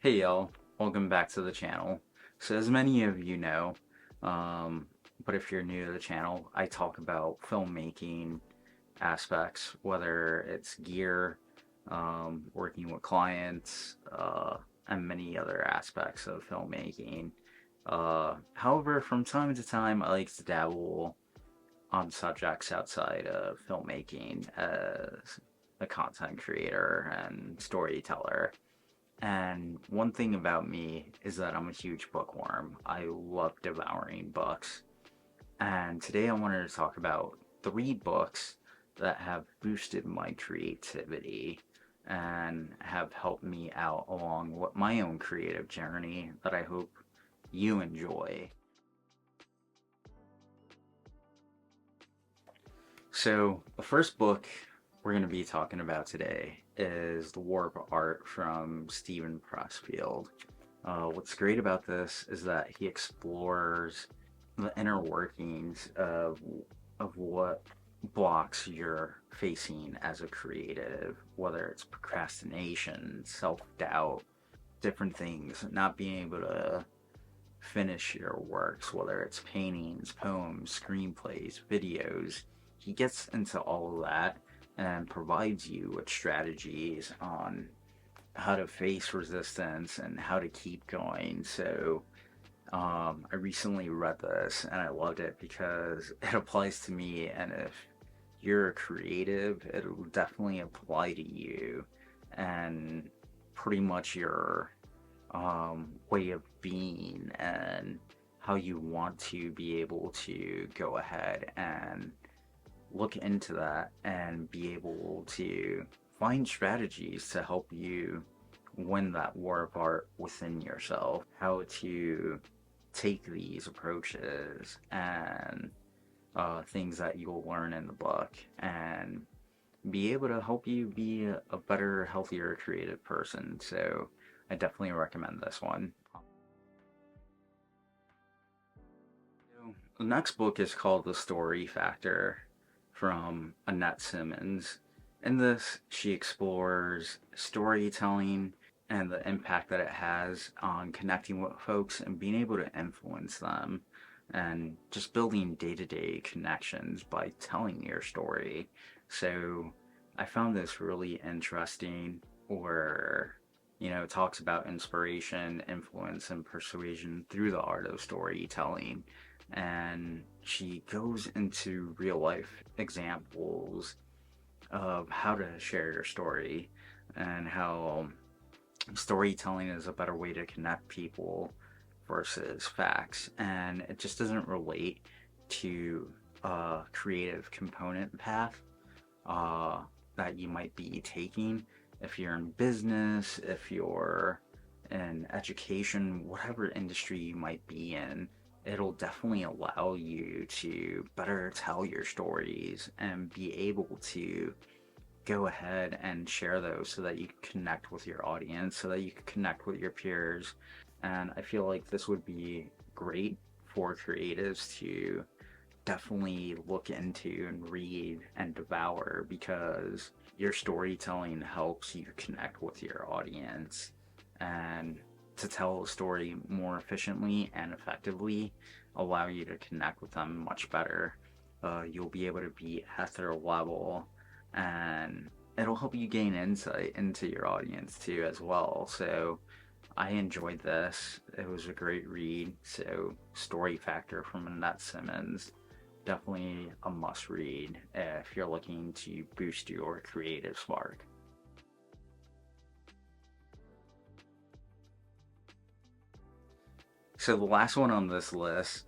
Hey y'all, welcome back to the channel. So as many of you know, um, but if you're new to the channel, I talk about filmmaking aspects, whether it's gear, working with clients, and many other aspects of filmmaking. However, from time to time, I like to dabble on subjects outside of filmmaking as a content creator and storyteller. And one thing about me is that I'm a huge bookworm. I love devouring books. And today I wanted to talk about three books that have boosted my creativity and have helped me out along with my own creative journey that I hope you enjoy. So, the first book we're going to be talking about today is The War of Art from Stephen Pressfield. What's great about this is that he explores the inner workings of what blocks you're facing as a creative, whether it's procrastination, self-doubt, different things, not being able to finish your works, whether it's paintings, poems, screenplays, videos. He gets into all of that and provides you with strategies on how to face resistance and how to keep going. So, I recently read this and I loved it because it applies to me. And if you're a creative, it will definitely apply to you and pretty much your way of being and how you want to be able to go ahead and look into that and be able to find strategies to help you win that war of art within yourself, how to take these approaches and things that you'll learn in the book and be able to help you be a better, healthier, creative person. So I definitely recommend this one. The next book is called The Story Factor from Annette Simmons. In this, she explores storytelling and the impact that it has on connecting with folks and being able to influence them and just building day to day connections by telling your story. So I found this really interesting where it talks about inspiration, influence, and persuasion through the art of storytelling, and she goes into real life examples of how to share your story and how storytelling is a better way to connect people versus facts, and it just doesn't relate to a creative component path uh, that you might be taking if you're in business, if you're in education, whatever industry you might be in. It'll definitely allow you to better tell your stories and be able to go ahead and share those so that you can connect with your audience, so that you can connect with your peers. And I feel like this would be great for creatives to definitely look into and read and devour because your storytelling helps you connect with your audience and to tell a story more efficiently and effectively allow you to connect with them much better. You'll be able to be at their level and it'll help you gain insight into your audience too as well. So I enjoyed this. It was a great read. So Story Factor from Annette Simmons, definitely a must read if you're looking to boost your creative spark. So the last one on this list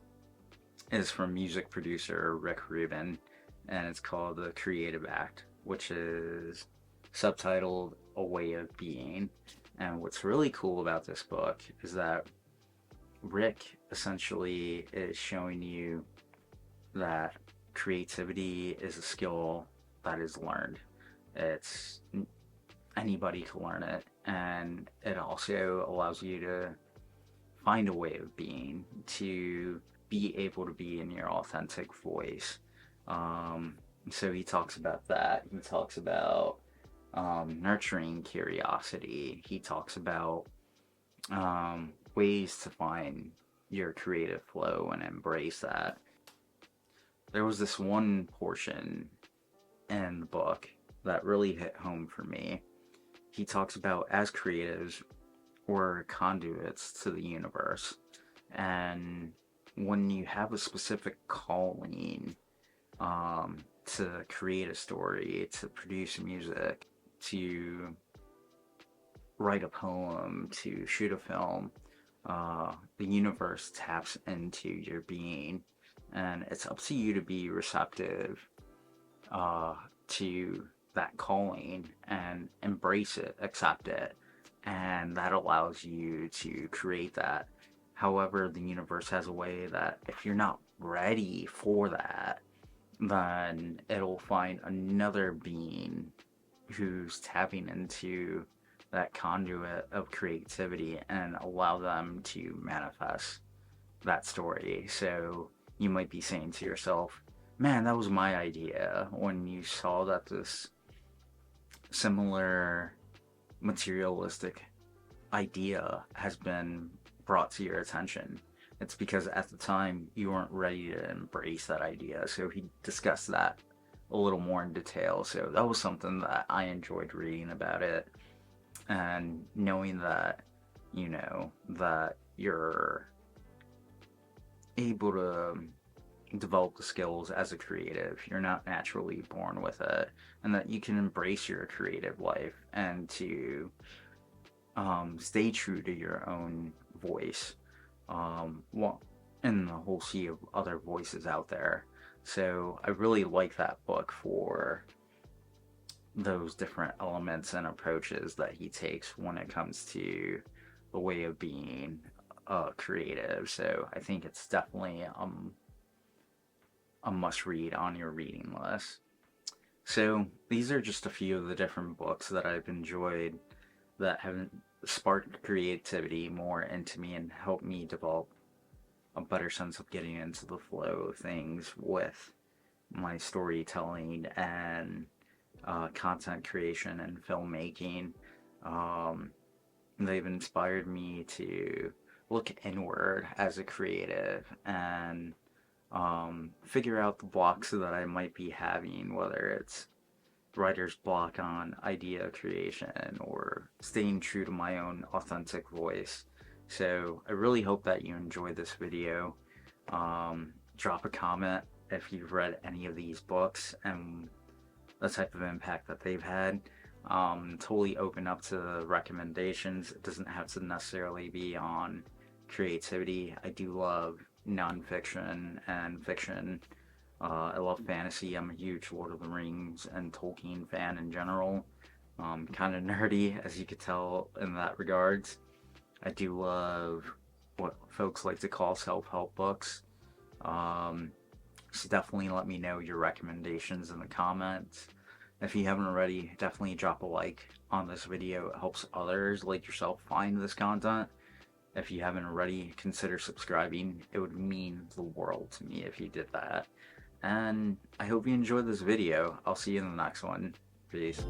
is from music producer Rick Rubin, and it's called The Creative Act, which is subtitled A Way of Being. And what's really cool about this book is that Rick essentially is showing you that creativity is a skill that is learned. It's anybody can learn it, and it also allows you to find a way of being, to be able to be in your authentic voice. Um, so he talks about that. He talks about nurturing curiosity. He talks about ways to find your creative flow and embrace that. There was this one portion in the book that really hit home for me. He talks about as creatives, we're conduits to the universe. And when you have a specific calling to create a story, to produce music, to write a poem, to shoot a film, the universe taps into your being, and it's up to you to be receptive to that calling and embrace it, accept it, and that allows you to create that. However, the universe has a way that if you're not ready for that, then it'll find another being who's tapping into that conduit of creativity and allow them to manifest that story. So you might be saying to yourself, man, that was my idea, when you saw that this similar materialistic idea has been brought to your attention. It's because at the time you weren't ready to embrace that idea. So he discussed that a little more in detail. So that was something that I enjoyed reading about it, and knowing that, that you're able to develop the skills as a creative. You're not naturally born with it, and that you can embrace your creative life and to stay true to your own voice, well, in the whole sea of other voices out there. So I really like that book for those different elements and approaches that he takes when it comes to the way of being creative. So I think it's definitely a must read on your reading list. So these are just a few of the different books that I've enjoyed that have sparked creativity more into me and helped me develop a better sense of getting into the flow of things with my storytelling and content creation and filmmaking. Um, they've inspired me to look inward as a creative and figure out the blocks that I might be having, whether it's writer's block on idea creation or staying true to my own authentic voice. So I really hope that you enjoyed this video. Drop a comment if you've read any of these books and the type of impact that they've had. Totally open up to recommendations. It doesn't have to necessarily be on creativity. I do love nonfiction and fiction. I love fantasy. I'm a huge Lord of the Rings and Tolkien fan in general. Kind of nerdy, as you could tell in that regards. I do love what folks like to call self-help books. So definitely let me know your recommendations in the comments. If you haven't already, definitely drop a like on this video. It helps others like yourself find this content. If you haven't already, consider subscribing. It would mean the world to me if you did that. And I hope you enjoyed this video. I'll see you in the next one. Peace.